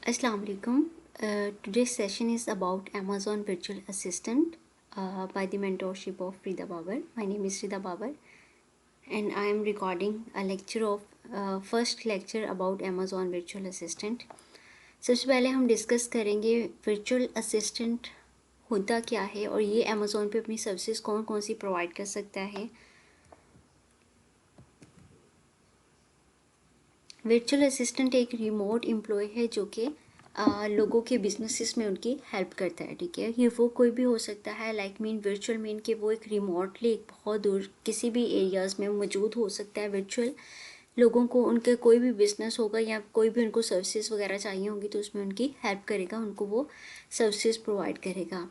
Assalamu alaikum. Today's session is about Amazon Virtual Assistant by the mentorship of Rida Babar. My name is Rida Babar and I am recording a lecture of first lecture about Amazon Virtual Assistant. सबसे पहले हम discuss करेंगे virtual assistant होता क्या है और ये Amazon पे अपनी सर्विसेज कौन कौन सी प्रोवाइड कर सकता है। वर्चुअल असिस्टेंट एक रिमोट एम्प्लॉय है जो कि लोगों के बिजनेसेस में उनकी हेल्प करता है। ठीक है, ये वो कोई भी हो सकता है, लाइक मीन वर्चुअल मीन कि वो एक रिमोटली एक बहुत दूर किसी भी एरियाज़ में मौजूद हो सकता है। वर्चुअल लोगों को उनके कोई भी बिजनेस होगा या कोई भी उनको सर्विसेज वगैरह चाहिए होंगी तो उसमें उनकी हेल्प करेगा, उनको वो सर्विसेज प्रोवाइड करेगा।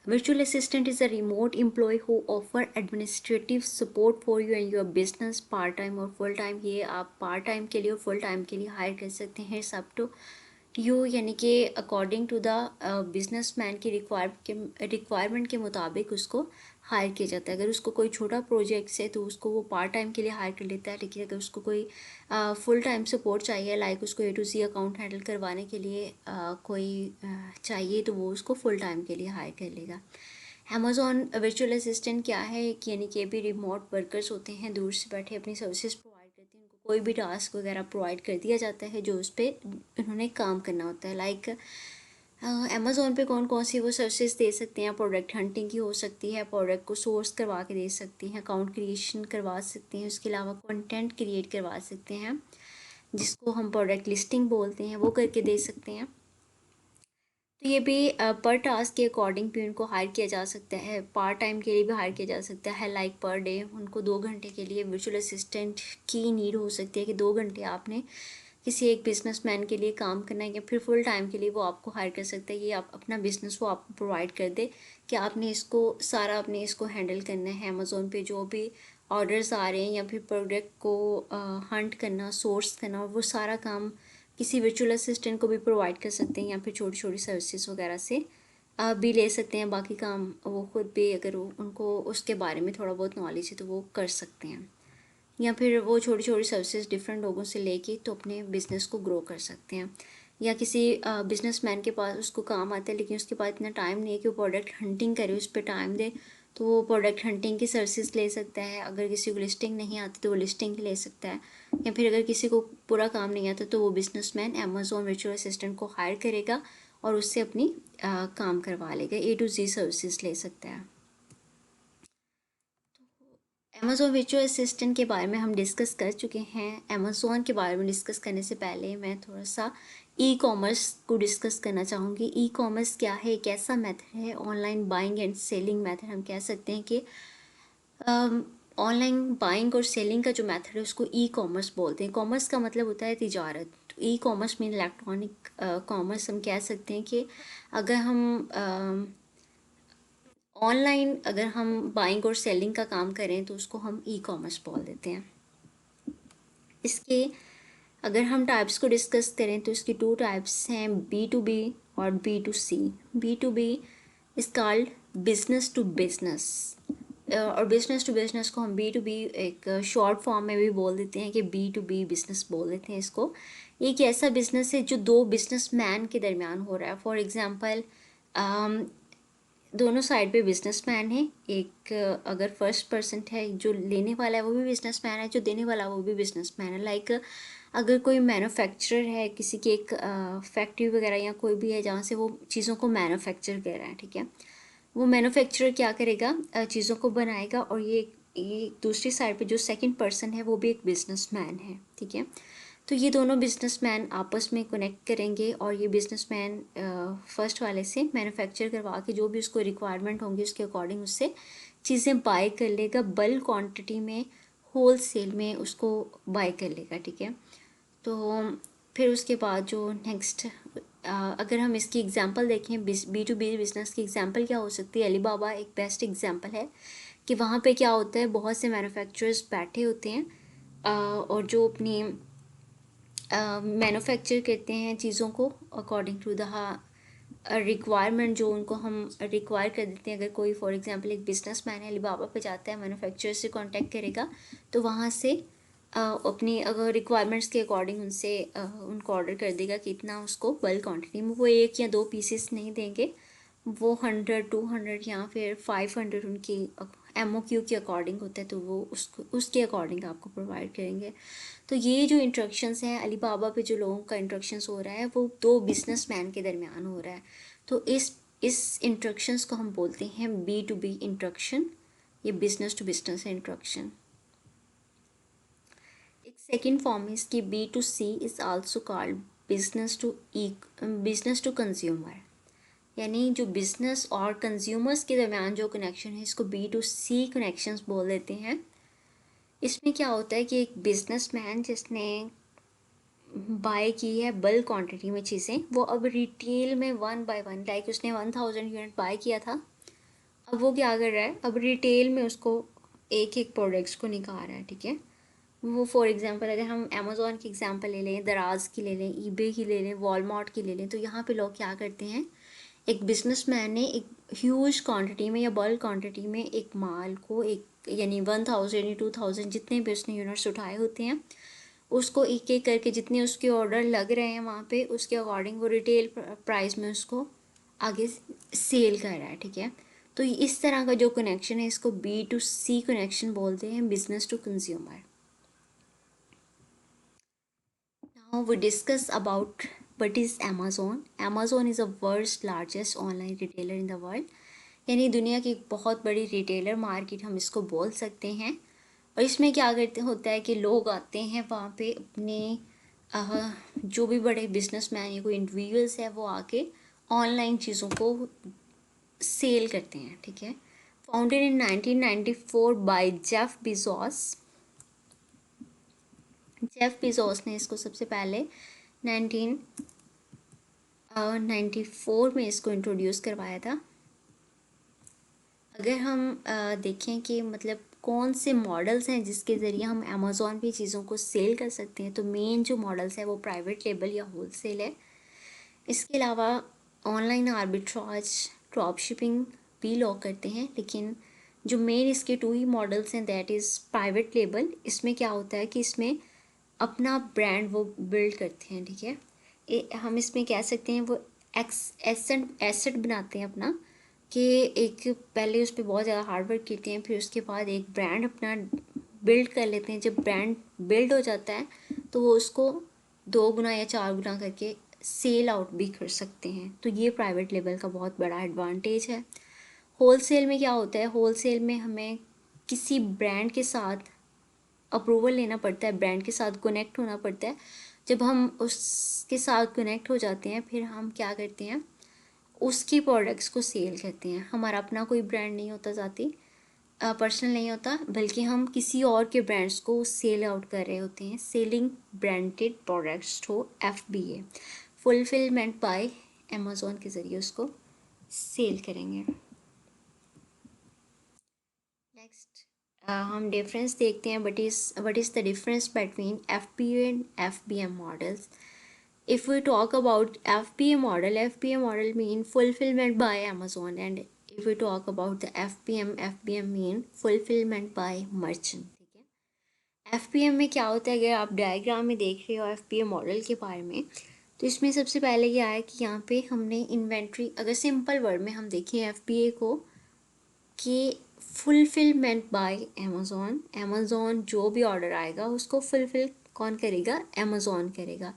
Virtual assistant is a remote employee who offer administrative support for you and your business part time और full time। ये आप part time के लिए और full time के लिए हायर कर सकते हैं। सब तो यू यानी कि अकॉर्डिंग टू द बिजनेसमैन की रिक्वायरमेंट के मुताबिक उसको हायर किया जाता है। अगर उसको कोई छोटा प्रोजेक्ट है तो उसको वो पार्ट टाइम के लिए हायर कर लेता है, लेकिन अगर उसको कोई फुल टाइम सपोर्ट चाहिए, लाइक उसको A to Z account handle करवाने के लिए कोई चाहिए, तो वो उसको फुल टाइम के लिए हायर कर लेगा। अमेज़ॉन वर्चुअल असिस्टेंट क्या है कि यानी कि भी रिमोट वर्कर्स होते हैं, दूर से बैठे अपनी सर्विसेज प्रोवाइड करते हैं, उनको कोई भी टास्क वगैरह प्रोवाइड कर दिया जाता है जो उस पर उन्होंने काम करना होता है। लाइक अमेज़ॉन पे कौन कौन सी वो सर्विसेज दे सकते हैं, प्रोडक्ट हंटिंग की हो सकती है, प्रोडक्ट को सोर्स करवा के दे सकती हैं, अकाउंट क्रिएशन करवा सकते हैं, उसके अलावा कंटेंट क्रिएट करवा सकते हैं जिसको हम प्रोडक्ट लिस्टिंग बोलते हैं, वो करके दे सकते हैं। तो ये भी पर टास्क के अकॉर्डिंग भी उनको हायर किया जा सकता है, पार्ट टाइम के लिए भी हायर किया जा सकता है। लाइक पर डे उनको 2 घंटे के लिए वर्चुअल असिस्टेंट की नीड हो सकती है कि 2 घंटे आपने किसी एक बिजनेसमैन के लिए काम करना है, या फिर फुल टाइम के लिए वो आपको हायर कर सकता है। ये आप अपना बिजनेस वो आपको प्रोवाइड कर दे कि आपने इसको सारा अपने इसको हैंडल करना है। अमेज़ोन पे जो भी ऑर्डर्स आ रहे हैं या फिर प्रोडक्ट को हंट करना, सोर्स करना, और वो सारा काम किसी वर्चुअल असिस्टेंट को भी प्रोवाइड कर सकते हैं, या फिर छोटी छोटी सर्विसेज वगैरह से भी ले सकते हैं। बाकी काम वो खुद भी अगर उनको उसके बारे में थोड़ा बहुत नॉलेज है तो वो कर सकते हैं, या फिर वो छोटी छोटी सर्विसेज डिफरेंट लोगों से लेके तो अपने बिजनेस को ग्रो कर सकते हैं। या किसी बिजनेसमैन के पास उसको काम आता है लेकिन उसके पास इतना टाइम नहीं है कि वो प्रोडक्ट हंटिंग करे, उस पर टाइम दे, तो वो प्रोडक्ट हंटिंग की सर्विसेज ले सकता है। अगर किसी को लिस्टिंग नहीं आती तो वो लिस्टिंग ले सकता है, या फिर अगर किसी को पूरा काम नहीं आता तो वो बिजनेसमैन अमेज़ॉन वर्चुअल असिस्टेंट को हायर करेगा और उससे अपनी काम करवा लेगा, A to Z सर्विसेज ले सकता है। अमेज़ॉन वर्चुअल असिस्टेंट के बारे में हम डिस्कस कर चुके हैं। अमेज़ॉन के बारे में डिस्कस करने से पहले मैं थोड़ा सा ई कॉमर्स को डिस्कस करना चाहूँगी। ई कॉमर्स क्या है, एक ऐसा मेथड है, online buying and selling method. हम कह सकते हैं कि ऑनलाइन बाइंग और सेलिंग का जो मेथड है उसको ई कॉमर्स बोलते हैं। कॉमर्स का मतलब होता है तिजारत, तो e commerce mean electronic commerce. हम कह सकते हैं कि अगर हम ऑनलाइन अगर हम बाइंग और सेलिंग का काम करें तो उसको हम ई कॉमर्स बोल देते हैं। इसके अगर हम टाइप्स को डिस्कस करें तो इसकी 2 टाइप्स हैं, B2B और B2C। B2B is called business to business, और बिजनेस टू बिजनेस को हम B2B एक शॉर्ट फॉर्म में भी बोल देते हैं कि B2B बिजनेस बोल देते हैं इसको। एक ऐसा बिजनेस है जो दो बिजनेसमैन के दरमियान हो रहा है। फॉर एग्जांपल दोनों साइड पे बिजनेसमैन है, एक अगर फर्स्ट पर्सन है जो लेने वाला है वो भी बिजनेसमैन है, जो देने वाला है वो भी बिजनेसमैन है। लाइक अगर कोई मैन्युफैक्चरर है, किसी की एक फैक्ट्री वगैरह या कोई भी है जहाँ से वो चीज़ों को मैन्युफैक्चर कर रहा है, ठीक है, वो मैन्युफैक्चरर क्या करेगा, चीज़ों को बनाएगा, और ये दूसरी साइड पे जो सेकंड पर्सन है वो भी एक बिजनेसमैन है, ठीक है। तो ये दोनों बिजनेसमैन आपस में कनेक्ट करेंगे और ये बिजनेसमैन फर्स्ट वाले से मैन्युफैक्चर करवा के जो भी उसको रिक्वायरमेंट होंगी उसके अकॉर्डिंग उससे चीज़ें बाय कर लेगा, बल्क क्वांटिटी में, होल सेल में उसको बाय कर लेगा, ठीक है। तो फिर उसके बाद जो नेक्स्ट अगर हम इसकी एग्जांपल देखें, B2B बिजनेस की एग्जांपल क्या हो सकती है, अलीबाबा एक बेस्ट एग्जांपल है कि वहाँ पे क्या होता है, बहुत से मैन्युफैक्चरर्स बैठे होते हैं और जो अपनी मैन्युफैक्चर करते हैं चीज़ों को अकॉर्डिंग टू द रिक्वायरमेंट जो उनको हम रिक्वायर कर देते हैं। अगर कोई फॉर एग्जांपल एक बिजनेसमैन है, अलीबाबा पे जाता है, मैन्युफैक्चरर से कांटेक्ट करेगा तो वहाँ से अपनी अगर रिक्वायरमेंट्स के अकॉर्डिंग उनसे उनको ऑर्डर कर देगा कि इतना उसको बल्क क्वांटिटी में, वो 1 या 2 पीसेस नहीं देंगे, वो 100 200 या फिर 500 उनकी MOQ के अकॉर्डिंग होता है, तो वो उसको उसके अकॉर्डिंग आपको प्रोवाइड करेंगे। तो ये जो इंट्रैक्शंस हैं अलीबाबा पे, जो लोगों का इंट्रैक्शंस हो रहा है वो 2 बिजनेसमैन के दरमियान हो रहा है। तो इस इंट्रैक्शंस को हम बोलते हैं B2B इंट्रैक्शन, ये बिजनेस टू बिजनेस इंट्रैक्शन। एक सेकेंड फॉर्म है इसकी B2C is also called business to consumer, यानी जो बिजनेस और कंज्यूमर्स के दरमियान जो कनेक्शन है इसको B2C कनेक्शंस बोल देते हैं। इसमें क्या होता है कि एक बिजनेसमैन जिसने बाय की है बल्क क्वांटिटी में चीज़ें, वो अब रिटेल में 1 by 1, लाइक उसने 1000 यूनिट बाय किया था, अब वो क्या कर रहा है, अब रिटेल में उसको एक एक प्रोडक्ट्स को निकाल रहा है, ठीक है। वो फॉर एग्जांपल अगर हम अमेज़ॉन की एग्जांपल ले लें, दराज की ले लें, ईबे की ले लें, वॉलमार्ट की ले लें, तो यहाँ पे लोग क्या करते हैं, एक बिजनेसमैन ने एक ह्यूज क्वांटिटी में या बल्क क्वांटिटी में एक माल को, एक यानी 1000 या 2000 जितने भी उसने यूनिट्स उठाए होते हैं, उसको एक एक करके जितने उसके ऑर्डर लग रहे हैं वहाँ पे, उसके अकॉर्डिंग वो रिटेल प्राइस में उसको आगे सेल कर रहा है, ठीक है। तो इस तरह का जो कनेक्शन है इसको B2C कनेक्शन बोलते हैं, business to consumer. Now we discuss about what is Amazon. Amazon is the world's largest online retailer in the world. यानी दुनिया की एक बहुत बड़ी रिटेलर मार्केट हम इसको बोल सकते हैं। और इसमें क्या करते होता है कि लोग आते हैं वहाँ पे अपने जो भी बड़े बिजनेसमैन या कोई इंडिविजुअल्स है वो आके ऑनलाइन चीज़ों को सेल करते हैं, ठीक है। Founded in 1994 bye Jeff Bezos ने इसको सबसे पहले 1994 में इसको इंट्रोड्यूस करवाया था। अगर हम देखें कि मतलब कौन से मॉडल्स हैं जिसके ज़रिए हम अमेज़ॉन पे चीज़ों को सेल कर सकते हैं, तो मेन जो मॉडल्स है वो प्राइवेट लेबल या होलसेल है। इसके अलावा ऑनलाइन आर्बिट्राज, ड्रॉप शिपिंग भी लोग करते हैं, लेकिन जो मेन इसके 2 ही मॉडल्स हैं दैट इज़ प्राइवेट लेबल। इसमें क्या होता है कि इसमें अपना ब्रांड वो बिल्ड करते हैं, ठीक है। हम इसमें कह सकते हैं वो एसेट बनाते हैं अपना, कि एक पहले उस पर बहुत ज़्यादा हार्डवर्क करते हैं, फिर उसके बाद एक ब्रांड अपना बिल्ड कर लेते हैं। जब ब्रांड बिल्ड हो जाता है तो वो उसको 2 गुना या 4 गुना करके सेल आउट भी कर सकते हैं। तो ये प्राइवेट लेवल का बहुत बड़ा एडवांटेज है। होलसेल में क्या होता है, होलसेल में हमें किसी ब्रांड के साथ अप्रूवल लेना पड़ता है, ब्रांड के साथ कनेक्ट होना पड़ता है। जब हम उसके साथ कनेक्ट हो जाते हैं फिर हम क्या करते हैं, उसकी प्रोडक्ट्स को सेल करते हैं। हमारा अपना कोई ब्रांड नहीं होता, ज़ाती पर्सनल नहीं होता, बल्कि हम किसी और के ब्रांड्स को सेल आउट कर रहे होते हैं। Selling branded products to FBA, fulfilment by Amazon के ज़रिए उसको सेल करेंगे। नेक्स्ट हम डिफरेंस देखते हैं, what is the difference between FBA and FBM models. If we talk about FBA model mean fulfillment by Amazon, and if we talk about the FBM mean fulfillment by merchant, ठीक है। FBM में क्या होता है, अगर आप diagram में देख रहे हो FBA मॉडल के बारे में, तो इसमें सबसे पहले क्या है कि यहाँ पे हमने इन्वेंट्री, अगर सिंपल वर्ड में हम देखें FBA को, कि फुलफिलमेंट बाय अमेज़ॉन जो भी ऑर्डर आएगा उसको फुलफिल कौन करेगा, अमेज़ॉन करेगा।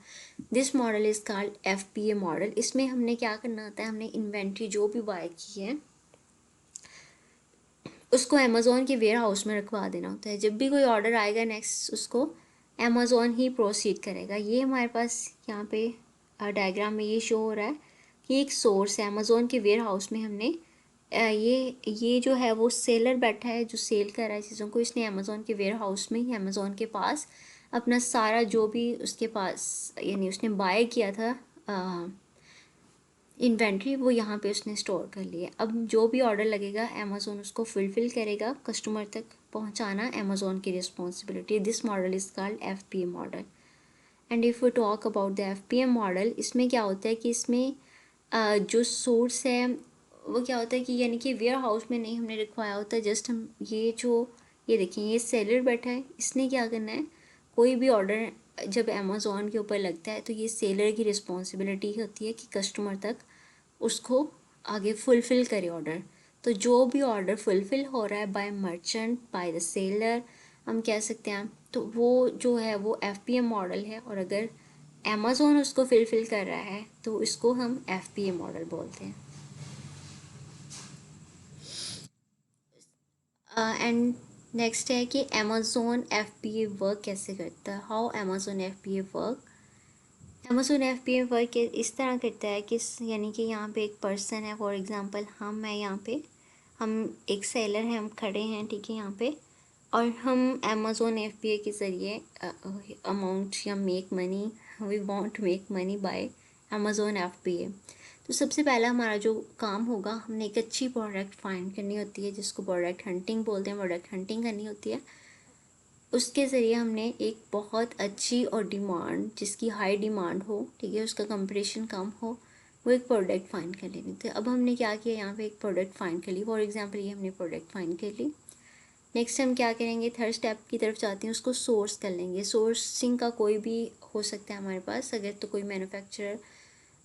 This model is called FBA model. इसमें हमने क्या करना होता है, हमने इन्वेंट्री जो भी बाय की है उसको अमेज़ॉन के वेयर हाउस में रखवा देना होता है। जब भी कोई ऑर्डर आएगा नेक्स्ट उसको अमेज़ॉन ही प्रोसीड करेगा। ये हमारे पास यहाँ पे डायग्राम में ये शो हो रहा है कि एक सोर्स है अमेज़ॉन के वेयर हाउस में। हमने ये जो है वो सेलर बैठा है जो सेल कर रहा है चीज़ों को, इसने अमेज़ॉन के वेयर हाउस में ही अमेज़ॉन के पास अपना सारा जो भी उसके पास यानी उसने बाय किया था इन्वेंट्री, वो यहाँ पे उसने स्टोर कर लिया। अब जो भी ऑर्डर लगेगा अमेज़ॉन उसको फुलफ़िल करेगा, कस्टमर तक पहुँचाना अमेज़ॉन की responsibility. This model is called FBA model. And if you talk about the FBM model, इसमें क्या होता है कि इसमें जो सोर्स है वो क्या होता है कि यानी कि वेयर हाउस में नहीं हमने रखवाया होता, जस्ट हम ये देखिए ये सेलर बैठा है, इसने क्या करना है, कोई भी ऑर्डर जब अमेज़ॉन के ऊपर लगता है तो ये सेलर की रिस्पॉन्सिबिलिटी होती है कि कस्टमर तक उसको आगे फुलफ़िल करे ऑर्डर। तो जो भी ऑर्डर फुलफ़िल हो रहा है bye merchant, by the seller हम कह सकते हैं, तो वो जो है वो FBA मॉडल है। और अगर अमेज़ॉन उसको फुलफ़िल कर रहा है तो इसको हम FBA मॉडल बोलते हैं। एंड नेक्स्ट है कि अमेज़ॉन FBA वर्क कैसे करता है, how Amazon FBA work. Amazon FBA work इस तरह करता है कि यानी कि यहाँ पे एक पर्सन है, फॉर एग्जांपल मैं यहाँ पे हम एक सेलर हैं, हम खड़े हैं, ठीक है, यहाँ पे, और हम अमेज़ॉन FBA के ज़रिए अमाउंट या make money, we want to make money by Amazon FBA। तो सबसे पहला हमारा जो काम होगा, हमने एक अच्छी प्रोडक्ट फाइंड करनी होती है जिसको प्रोडक्ट हंटिंग बोलते हैं, प्रोडक्ट हंटिंग करनी होती है। उसके ज़रिए हमने एक बहुत अच्छी और डिमांड, जिसकी हाई डिमांड हो, ठीक है, उसका कंपटीशन कम हो, वो एक प्रोडक्ट फाइंड कर लेनी थी। अब हमने क्या किया, यहाँ पे एक प्रोडक्ट फाइंड कर ली, फॉर एग्जांपल ये हमने प्रोडक्ट फाइंड कर ली। नेक्स्ट हम क्या करेंगे, थर्ड स्टेप की तरफ जाते हैं, उसको सोर्स कर लेंगे। सोर्सिंग का कोई भी हो सकता है हमारे पास, अगर तो कोई मैन्युफैक्चरर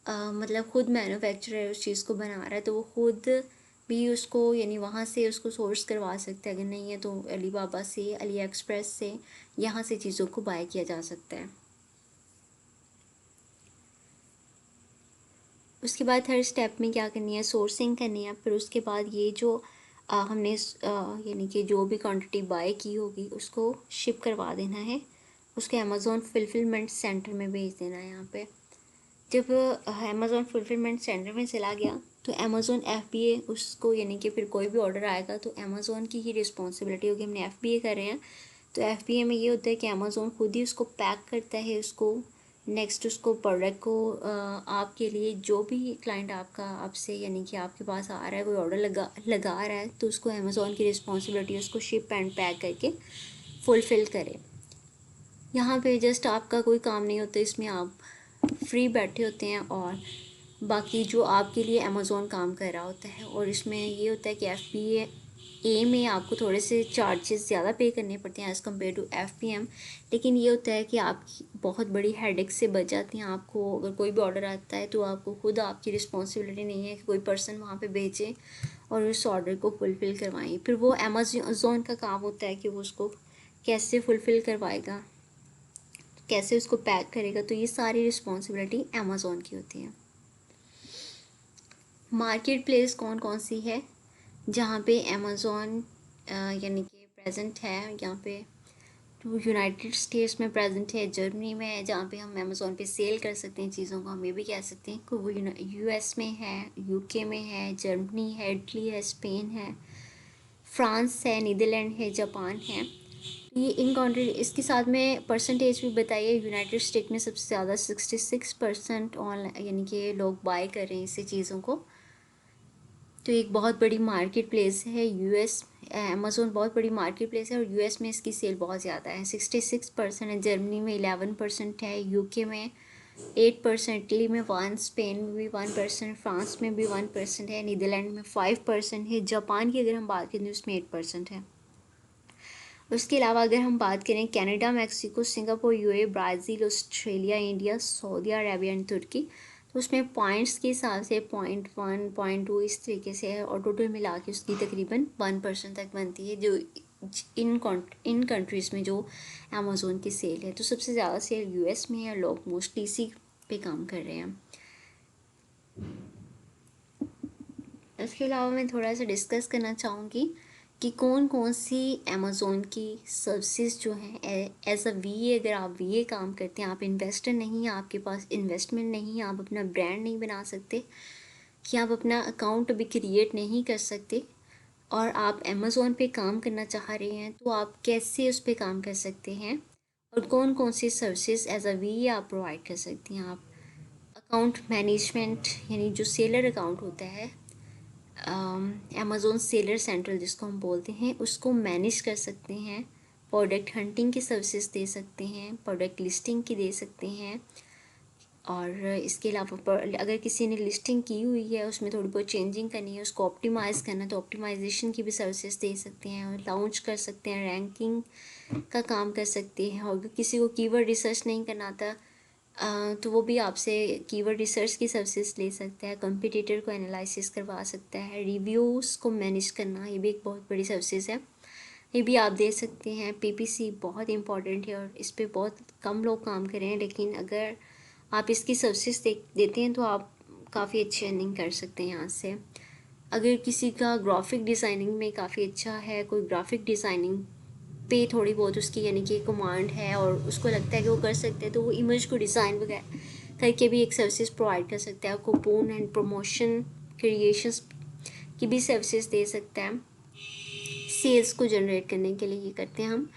मतलब खुद मैन्युफैक्चरर उस चीज़ को बना रहा है तो वो खुद भी उसको यानी वहाँ से उसको सोर्स करवा सकते हैं। अगर नहीं है तो अलीबाबा से, अली एक्सप्रेस से, यहाँ से चीज़ों को बाय किया जा सकता है। उसके बाद थर्ड स्टेप में क्या करनी है, सोर्सिंग करनी है। फिर उसके बाद ये जो हमने यानी कि जो भी क्वांटिटी बाय की होगी उसको शिप करवा देना है, उसके अमेज़ॉन फुलफिलमेंट सेंटर में भेज देना है। यहाँ पे जब अमेज़ॉन फुलफिलमेंट सेंटर में चला गया तो अमेज़ॉन FBA उसको यानी कि फिर कोई भी ऑर्डर आएगा तो अमेज़ॉन की ही रिस्पॉन्सिबिलिटी होगी, हमने FBA कर रहे हैं तो FBA में ये होता है कि अमेज़ॉन खुद ही उसको पैक करता है, उसको नेक्स्ट उसको प्रोडक्ट को आपके लिए जो भी क्लाइंट आपका आपसे यानी कि आपके पास आ रहा है, कोई ऑर्डर लगा रहा है तो उसको अमेज़ॉन की रिस्पॉन्सिबिलिटी है उसको शिप एंड पैक करके फुलफ़िल करे। यहाँ पे जस्ट आपका कोई काम नहीं होता, इसमें आप फ्री बैठे होते हैं और बाकी जो आपके लिए अमेज़ॉन काम कर रहा होता है। और इसमें ये होता है कि FBA में आपको थोड़े से चार्जेस ज़्यादा पे करने पड़ते हैं एज़ कम्पेयर टू FBM, लेकिन ये होता है कि आपकी बहुत बड़ी हेडेक से बच जाती हैं। आपको अगर कोई भी ऑर्डर आता है तो आपको खुद आपकी रिस्पॉन्सिबिलिटी नहीं है कि कोई पर्सन वहाँ पे भेजे और उस ऑर्डर को फुलफ़िल करवाएं। फिर वो अमेज़ॉन का काम होता है कि वो उसको कैसे फुलफ़िल करवाएगा, कैसे उसको पैक करेगा, तो ये सारी रिस्पॉन्सिबिलिटी अमेज़ॉन की होती है। मार्केट प्लेस कौन कौन सी है जहाँ पे अमेज़ॉन यानी कि प्रेजेंट है, यहाँ पे तो यूनाइटेड स्टेट्स में प्रेजेंट है, जर्मनी में है जहाँ पे हम अमेज़ॉन पे सेल कर सकते हैं चीज़ों को, हम ये भी कह सकते हैं कि वो US में है, UK में है, जर्मनी है, इटली है, स्पेन है, फ्रांस है, नीदरलैंड है, जापान है। ये इन कंट्री, इसके साथ में परसेंटेज भी बताइए। यूनाइटेड स्टेट में सबसे ज़्यादा 66% ऑनलाइन यानी कि लोग बाय कर रहे हैं इससे चीज़ों को। तो एक बहुत बड़ी मार्केट प्लेस है US, अमेज़ॉन बहुत बड़ी मार्केट प्लेस है और US में इसकी सेल बहुत ज़्यादा है, 66% है। जर्मनी में 11% है, UK में 8%, इटली में 1%, स्पेन में भी 1%, फ्रांस में भी 1% है, नीदरलैंड में 5% है, जापान की अगर हम बात करें तो उसमें 8% है। उसके अलावा अगर हम बात करें Canada, Mexico, Singapore, UAE, Brazil, Australia, India, Saudi Arabia and तुर्की, तो उसमें पॉइंट्स के हिसाब से 0.1, 0.2 इस तरीके से है और टोटल मिला के उसकी तकरीबन 1% तक बनती है जो इन कंट्रीज़ में जो अमेज़ॉन की सेल है। तो सबसे ज़्यादा सेल US में है और लोग मोस्टली इसी पे काम कर रहे हैं। इसके अलावा मैं थोड़ा सा डिस्कस करना चाहूँगी कि कौन कौन सी अमेज़ॉन की सर्विसेज जो हैं एज अ VA, अगर आप VA काम करते हैं, आप इन्वेस्टर नहीं हैं, आपके पास इन्वेस्टमेंट नहीं है, आप अपना ब्रांड नहीं बना सकते, कि आप अपना अकाउंट अभी क्रिएट नहीं कर सकते और आप अमेज़ॉन पे काम करना चाह रहे हैं, तो आप कैसे उस पर काम कर सकते हैं और कौन कौन सी सर्विसेज एज अ VA आप प्रोवाइड कर सकती हैं। आप अकाउंट मैनेजमेंट यानी जो सेलर अकाउंट होता है, अमेज़ॉन सेलर सेंट्रल जिसको हम बोलते हैं, उसको मैनेज कर सकते हैं, प्रोडक्ट हंटिंग की सर्विसेज दे सकते हैं, प्रोडक्ट लिस्टिंग की दे सकते हैं और इसके अलावा अगर किसी ने लिस्टिंग की हुई है, उसमें थोड़ी बहुत चेंजिंग करनी है, उसको ऑप्टिमाइज़ करना है, तो ऑप्टिमाइजेशन की भी सर्विसेज दे सकते हैं और लॉन्च कर सकते हैं, रैंकिंग का काम कर सकते हैं। और अगर किसी को कीवर्ड रिसर्च नहीं करना आता तो वो भी आपसे कीवर्ड रिसर्च की सर्विसेज ले सकता है, कंपटीटर को एनालिसिस करवा सकता है, रिव्यूज़ को मैनेज करना, ये भी एक बहुत बड़ी सर्विसेज है, ये भी आप दे सकते हैं। पीपीसी बहुत इंपॉर्टेंट है और इस पे बहुत कम लोग काम कर रहे हैं, लेकिन अगर आप इसकी सर्विसेज देते हैं तो आप काफ़ी अच्छी अर्निंग कर सकते हैं यहाँ से। अगर किसी का ग्राफिक डिज़ाइनिंग में काफ़ी अच्छा है, कोई ग्राफिक डिज़ाइनिंग पे थोड़ी बहुत उसकी यानी कि कमांड है और उसको लगता है कि वो कर सकते हैं, तो वो इमेज को डिज़ाइन वगैरह करके भी एक सर्विसेज प्रोवाइड कर सकता है। कूपन एंड प्रमोशन क्रिएशंस की भी सर्विसेज दे सकता है। सेल्स को जनरेट करने के लिए ये करते हैं हम।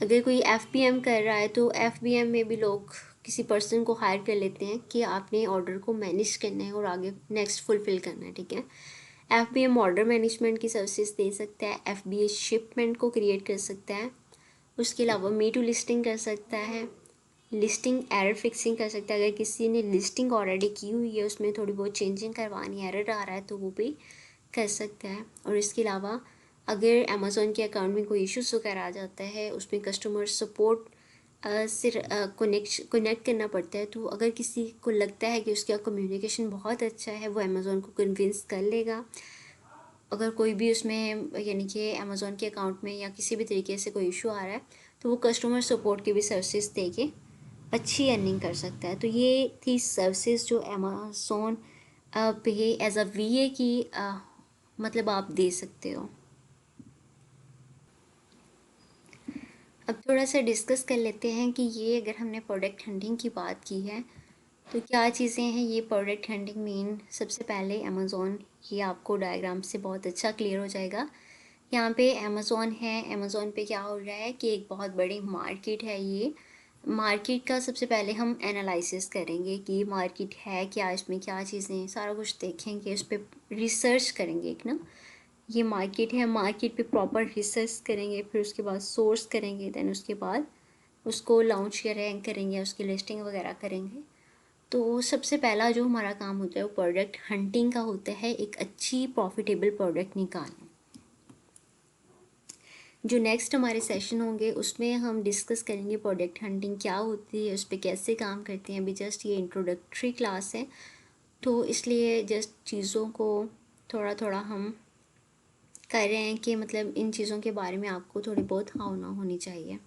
अगर कोई एफबीएम कर रहा है तो एफबीएम में भी लोग किसी पर्सन को हायर कर लेते हैं कि आपने ऑर्डर को मैनेज करना है और आगे नेक्स्ट फुलफिल करना है, ठीक है। एफबीएम ऑर्डर मैनेजमेंट की सर्विसेज दे सकता है, एफबीए शिपमेंट को क्रिएट कर सकता है, उसके अलावा मी टू लिस्टिंग कर सकता है, लिस्टिंग एरर फिक्सिंग कर सकता है। अगर किसी ने लिस्टिंग ऑलरेडी की हुई है, उसमें थोड़ी बहुत चेंजिंग करवानी, एरर आ रहा है, तो वो भी कर सकता है। और इसके अलावा अगर अमेज़ॉन के अकाउंट में कोई इश्यूज़ वगैरह आ जाता है, उसमें कस्टमर सपोर्ट से कनेक्ट करना पड़ता है, तो अगर किसी को लगता है कि उसका कम्युनिकेशन बहुत अच्छा है, वो अमेज़ॉन को कन्विंस कर लेगा। अगर कोई भी उसमें यानी कि अमेज़ॉन के अकाउंट में या किसी भी तरीके से कोई इशू आ रहा है, तो वो कस्टमर सपोर्ट की भी सर्विसेज दे के अच्छी अर्निंग कर सकता है। तो ये थी सर्विसेज जो अमेज़ॉन पे एज अ वीए की मतलब आप दे सकते हो। अब थोड़ा सा डिस्कस कर लेते हैं कि ये अगर हमने प्रोडक्ट हंटिंग की बात की है तो क्या चीज़ें हैं ये प्रोडक्ट हंटिंग मीन। सबसे पहले अमेज़ॉन, ये आपको डायग्राम से बहुत अच्छा क्लियर हो जाएगा। यहाँ पे अमेज़ॉन है, अमेज़ॉन पे क्या हो रहा है कि एक बहुत बड़ी मार्केट है। ये मार्केट का सबसे पहले हम एनालिसिस करेंगे कि मार्केट है क्या, इसमें क्या चीज़ें हैं, सारा कुछ देखेंगे, उस पर रिसर्च करेंगे एक ना। ये मार्केट है, मार्केट पे प्रॉपर रिसर्च करेंगे, फिर उसके बाद सोर्स करेंगे, देन उसके बाद उसको लॉन्च या रैंक करेंगे, उसकी लिस्टिंग वगैरह करेंगे। तो सबसे पहला जो हमारा काम होता है वो प्रोडक्ट हंटिंग का होता है, एक अच्छी प्रॉफिटेबल प्रोडक्ट निकालना। जो नेक्स्ट हमारे सेशन होंगे उसमें हम डिस्कस करेंगे प्रोडक्ट हंटिंग क्या होती है, उस पर कैसे काम करते हैं। अभी जस्ट ये इंट्रोडक्टरी क्लास है, तो इसलिए जस्ट चीज़ों को थोड़ा थोड़ा हम कर रहे हैं कि मतलब इन चीज़ों के बारे में आपको थोड़ी बहुत हाँ ना होनी चाहिए।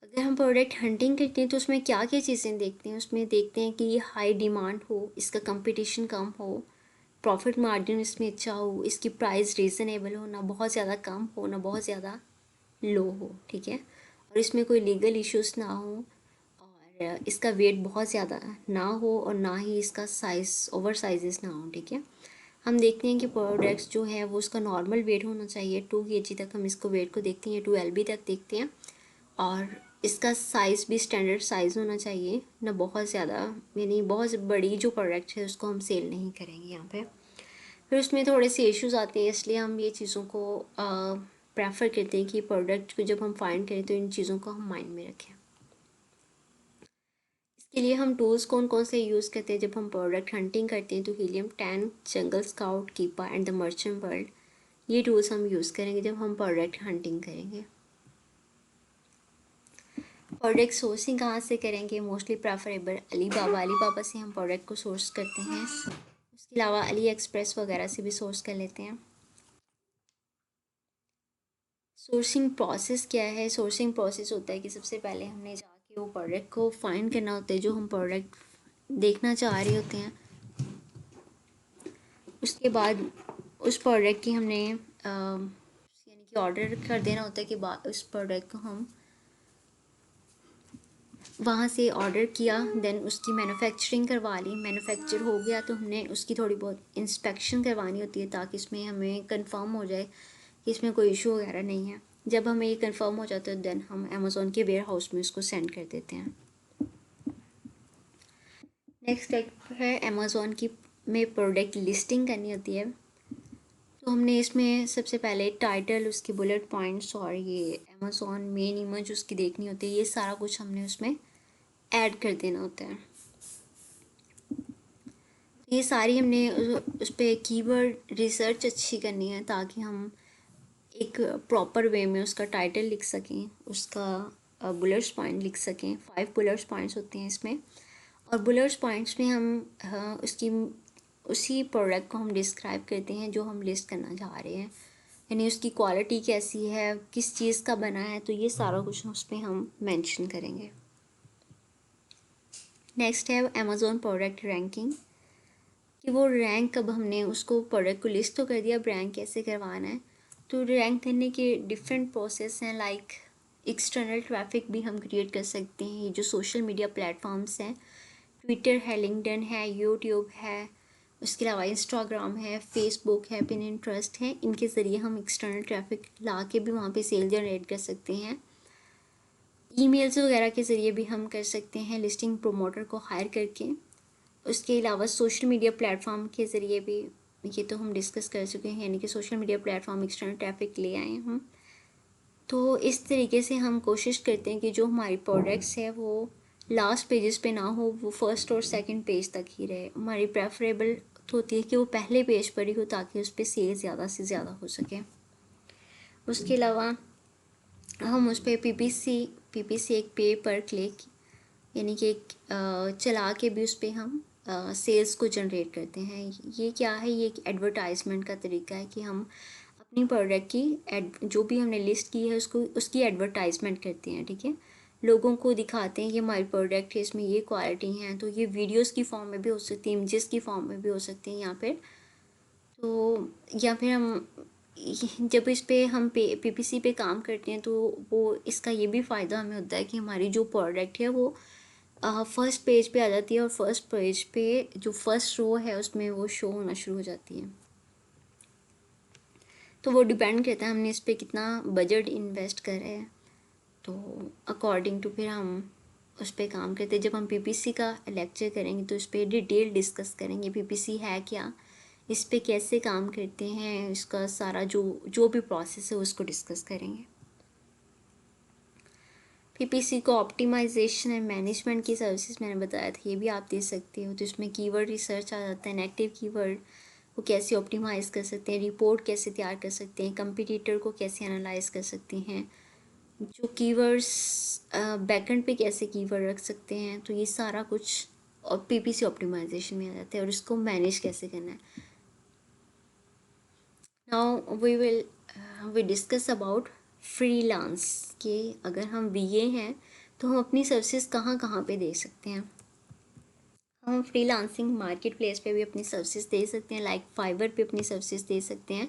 अगर हम प्रोडक्ट हंटिंग करते हैं तो उसमें क्या क्या चीज़ें देखते हैं, उसमें देखते हैं कि ये हाई डिमांड हो, इसका कंपटीशन कम हो, प्रॉफिट मार्जिन इसमें अच्छा हो, इसकी प्राइस रीज़नेबल हो, ना बहुत ज़्यादा कम हो ना बहुत ज़्यादा लो हो, ठीक है। और इसमें कोई लीगल इश्यूज़ ना हो, और इसका वेट बहुत ज़्यादा ना हो, और ना ही इसका साइज़ ओवर साइजेस ना हो, ठीक है। हम देखते हैं कि प्रोडक्ट्स जो है वो उसका नॉर्मल वेट होना चाहिए 2 kg तक, हम इसको वेट को देखते हैं 2 lb तक देखते हैं। और इसका साइज़ भी स्टैंडर्ड साइज़ होना चाहिए, ना बहुत ज़्यादा, यानी बहुत बड़ी जो प्रोडक्ट है उसको हम सेल नहीं करेंगे यहाँ पे। फिर उसमें थोड़े से इश्यूज आते हैं, इसलिए हम ये चीज़ों को प्रेफर करते हैं कि प्रोडक्ट को जब हम फाइंड करें तो इन चीज़ों को हम माइंड में रखें। इसके लिए हम टूल्स कौन कौन से यूज़ करते हैं जब हम प्रोडक्ट हंटिंग करते हैं, तो Helium 10, Jungle Scout, Keepa and the Merchant World, ये टूल्स हम यूज़ करेंगे जब हम प्रोडक्ट हंटिंग करेंगे। प्रोडक्ट सोर्सिंग कहाँ से करेंगे, मोस्टली प्रेफरेबल अलीबाबा से हम प्रोडक्ट को सोर्स करते हैं। उसके अलावा अली एक्सप्रेस वगैरह से भी सोर्स कर लेते हैं। सोर्सिंग प्रोसेस क्या है, सोर्सिंग प्रोसेस होता है कि सबसे पहले हमने जाके वो प्रोडक्ट को फाइंड करना होता है जो हम प्रोडक्ट देखना चाह रहे होते हैं। उसके बाद उस प्रोडक्ट की हमने यानी कि ऑर्डर कर देना होता है कि उस प्रोडक्ट को हम वहाँ से ऑर्डर किया, देन उसकी मैन्युफैक्चरिंग करवा ली, मैन्युफैक्चर हो गया तो हमने उसकी थोड़ी बहुत इंस्पेक्शन करवानी होती है ताकि इसमें हमें कंफर्म हो जाए कि इसमें कोई इशू वगैरह नहीं है। जब हमें ये कंफर्म हो जाता है देन हम अमेज़ॉन के वेयर हाउस में उसको सेंड कर देते हैं। नेक्स्ट स्टेप है अमेज़ॉन की में प्रोडक्ट लिस्टिंग करनी होती है। तो हमने इसमें सबसे पहले टाइटल, उसकी बुलेट पॉइंट्स और ये अमेज़ॉन मेन इमेज उसकी देखनी होती है। ये सारा कुछ हमने उसमें ऐड कर देना होता है। ये सारी हमने उस पर कीवर्ड रिसर्च अच्छी करनी है ताकि हम एक प्रॉपर वे में उसका टाइटल लिख सकें, उसका बुलेट्स पॉइंट लिख सकें। 5 बुलेट्स पॉइंट्स होते हैं इसमें, और बुलेट्स पॉइंट्स में हम उसकी उसी प्रोडक्ट को हम डिस्क्राइब करते हैं जो हम लिस्ट करना चाह रहे हैं, यानी उसकी क्वालिटी कैसी है, किस चीज़ का बना है, तो ये सारा कुछ उसमें हम मेंशन करेंगे। नेक्स्ट है अमेज़ॉन प्रोडक्ट रैंकिंग, कि वो रैंक कब हमने उसको प्रोडक्ट को लिस्ट तो कर दिया, अब रैंक कैसे करवाना है। तो रैंक करने के डिफरेंट प्रोसेस हैं, लाइक एक्सटर्नल ट्रैफिक भी हम क्रिएट कर सकते हैं। ये जो सोशल मीडिया प्लेटफॉर्म्स हैं, ट्विटर है, लिंक्डइन है, यूट्यूब है, उसके अलावा इंस्टाग्राम है, फेसबुक है, पिनिंटरेस्ट है, इनके ज़रिए हम एक्सटर्नल ट्रैफिक ला के भी वहाँ पे सेल जनरेट कर सकते हैं। ईमेल्स वगैरह के ज़रिए भी हम कर सकते हैं लिस्टिंग प्रोमोटर को हायर करके। उसके अलावा सोशल मीडिया प्लेटफॉर्म के ज़रिए भी, ये तो हम डिस्कस कर चुके हैं, यानी कि social media platform external traffic ले आए हम। तो इस तरीके से हम कोशिश करते हैं कि जो हमारी प्रोडक्ट्स है वो लास्ट पेजेस पे ना हो, वो फर्स्ट और सेकंड पेज तक ही रहे। हमारी प्रेफरेबल होती है कि वो पहले पेज पर ही हो ताकि उस पर सेल ज़्यादा से ज़्यादा हो सके। उसके अलावा हम उस पर पीपीसी एक पे पर क्लिक, यानी कि एक चला के भी उस पर हम सेल्स को जनरेट करते हैं। ये क्या है, ये एक एडवर्टाइजमेंट का तरीका है कि हम अपनी प्रोडक्ट की जो भी हमने लिस्ट की है उसको उसकी एडवर्टाइजमेंट करते हैं, ठीक है। लोगों को दिखाते हैं ये हमारी प्रोडक्ट है, इसमें ये क्वालिटी हैं। तो ये वीडियोस की फॉर्म में भी हो सकती है, इमेजेस की फॉर्म में भी हो सकती हैं यहाँ पर। तो या फिर हम जब इस पे हम पीपीसी पे काम करते हैं तो वो इसका ये भी फ़ायदा हमें होता है कि हमारी जो प्रोडक्ट है वो फर्स्ट पेज पे आ जाती है, और फर्स्ट पेज पे जो फर्स्ट रो है उसमें वो शो होना शुरू हो जाती है। तो वो डिपेंड करता है हमने इस पर कितना बजट इन्वेस्ट करा है, तो अकॉर्डिंग टू फिर हम उस पर काम करते हैं। जब हम पीपीसी का लेक्चर करेंगे तो इस पर डिटेल डिस्कस करेंगे, पीपीसी है क्या, इस पे कैसे काम करते हैं, इसका सारा जो जो भी प्रोसेस है उसको डिस्कस करेंगे। पीपीसी को ऑप्टिमाइजेशन एंड मैनेजमेंट की सर्विसेज मैंने बताया था, ये भी आप दे सकते हो। तो इसमें कीवर्ड रिसर्च आ जाता है, नेगेटिव कीवर्ड को कैसे ऑप्टिमाइज़ कर सकते हैं, रिपोर्ट कैसे तैयार कर सकते हैं, कंपटीटर को कैसे एनालाइज कर सकते हैं, जो कीवर्ड्स बैकएंड पे कैसे कीवर्ड रख सकते हैं। तो ये सारा कुछ और पीपीसी ऑप्टिमाइजेशन में आ जाता है, और इसको मैनेज कैसे करना है। Now we discuss about freelance, कि अगर हम वीए हैं तो हम अपनी सर्विसेज कहाँ कहाँ पे दे सकते हैं। हम फ्रीलांसिंग मार्केट प्लेस पे भी अपनी सर्विसेज दे सकते हैं, लाइक फाइवर पे अपनी सर्विसेज दे सकते हैं।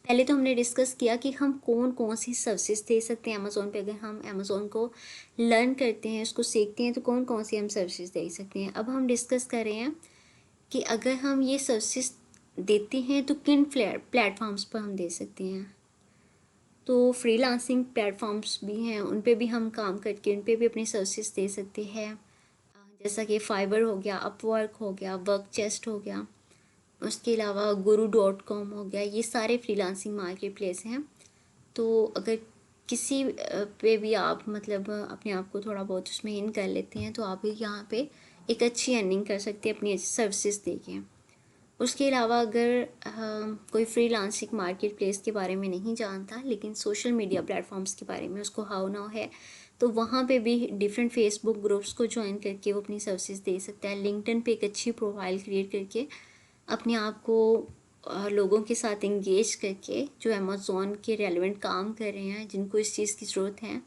पहले तो हमने डिस्कस किया कि हम कौन कौन सी सर्विसेज दे सकते हैं अमेज़ोन पे। अगर हम अमेज़ोन को लर्न करते हैं, उसको सीखते हैं, तो कौन कौन सी हम सर्विसेज दे सकते हैं। अब हम डिस्कस कर रहे हैं कि अगर हम ये सर्विसेज देते हैं तो किन प्लेटफॉर्म्स पर हम दे सकते हैं। तो फ्रीलांसिंग प्लेटफॉर्म्स भी हैं, उन पे भी हम काम करके उन पे भी अपनी सर्विसेज दे सकते हैं। जैसा कि फाइवर हो गया, अपवर्क हो गया, वर्क चेस्ट हो गया, उसके अलावा guru.com हो गया, ये सारे फ्रीलांसिंग मार्केट प्लेस हैं। तो अगर किसी पे भी आप मतलब अपने आप को थोड़ा बहुत उसमें इन कर लेते हैं तो आप यहाँ पे एक अच्छी अर्निंग कर सकते हैं अपनी सर्विसेज देके। उसके अलावा अगर कोई फ्रीलांसिंग मार्केट प्लेस के बारे में नहीं जानता लेकिन सोशल मीडिया प्लेटफॉर्म्स के बारे में उसको हाउ नाउ है, तो वहाँ पे भी डिफरेंट फेसबुक ग्रुप्स को ज्वाइन करके वो अपनी सर्विसेज दे सकता है। लिंक्डइन पे एक अच्छी प्रोफाइल क्रिएट करके अपने आप को लोगों के साथ इंगेज करके, जो अमेज़ॉन के रेलेवेंट काम कर रहे हैं, जिनको इस चीज़ की ज़रूरत है,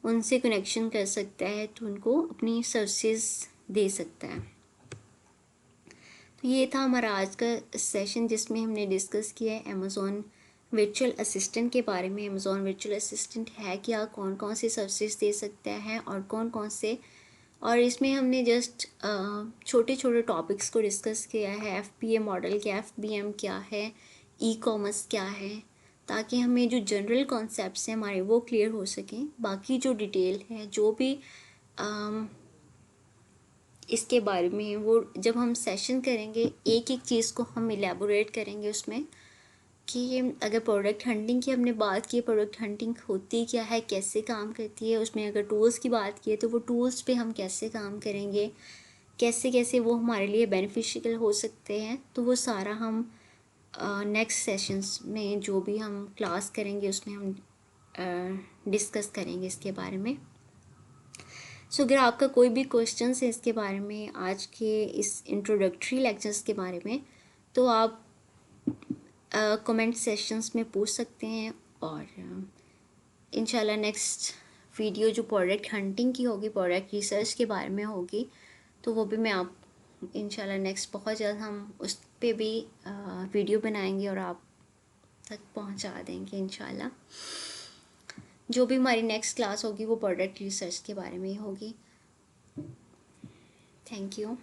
उनसे कनेक्शन कर सकता है, तो उनको अपनी सर्विसेज दे सकता है। तो ये था हमारा आज का सेशन जिसमें हमने डिस्कस किया है अमेज़ॉन वर्चुअल असिस्टेंट के बारे में। अमेज़ॉन वर्चुअल असिस्टेंट है क्या, कौन कौन से सर्विसेज दे सकता है और कौन कौन से, और इसमें हमने जस्ट छोटे छोटे टॉपिक्स को डिस्कस किया है। एफपीए मॉडल क्या, एफबीएम क्या है, ई कॉमर्स क्या है, ताकि हमें जो जनरल कॉन्सेप्ट्स हैं हमारे वो क्लियर हो सकें। बाकी जो डिटेल है, जो भी इसके बारे में, वो जब हम सेशन करेंगे एक एक चीज़ को हम इलेबोरेट करेंगे उसमें, कि अगर प्रोडक्ट हंटिंग की हमने बात की, प्रोडक्ट हंटिंग होती क्या है, कैसे काम करती है, उसमें अगर टूल्स की बात की तो वो टूल्स पे हम कैसे काम करेंगे, कैसे कैसे वो हमारे लिए बेनिफिशियल हो सकते हैं, तो वो सारा हम नेक्स्ट सेशंस में जो भी हम क्लास करेंगे उसमें हम डिस्कस करेंगे इसके बारे में। सो अगर आपका कोई भी क्वेश्चंस है इसके बारे में, आज के इस इंट्रोडक्टरी लेक्चर्स के बारे में, तो आप कमेंट सेशंस में पूछ सकते हैं। और इंशाल्लाह नेक्स्ट वीडियो जो प्रोडक्ट हंटिंग की होगी, प्रोडक्ट रिसर्च के बारे में होगी, तो वो भी मैं आप इंशाल्लाह नेक्स्ट बहुत जल्द हम उस पे भी वीडियो बनाएंगे और आप तक पहुंचा देंगे इंशाल्लाह। जो भी हमारी नेक्स्ट क्लास होगी वो प्रोडक्ट रिसर्च के बारे में ही होगी। Thank you.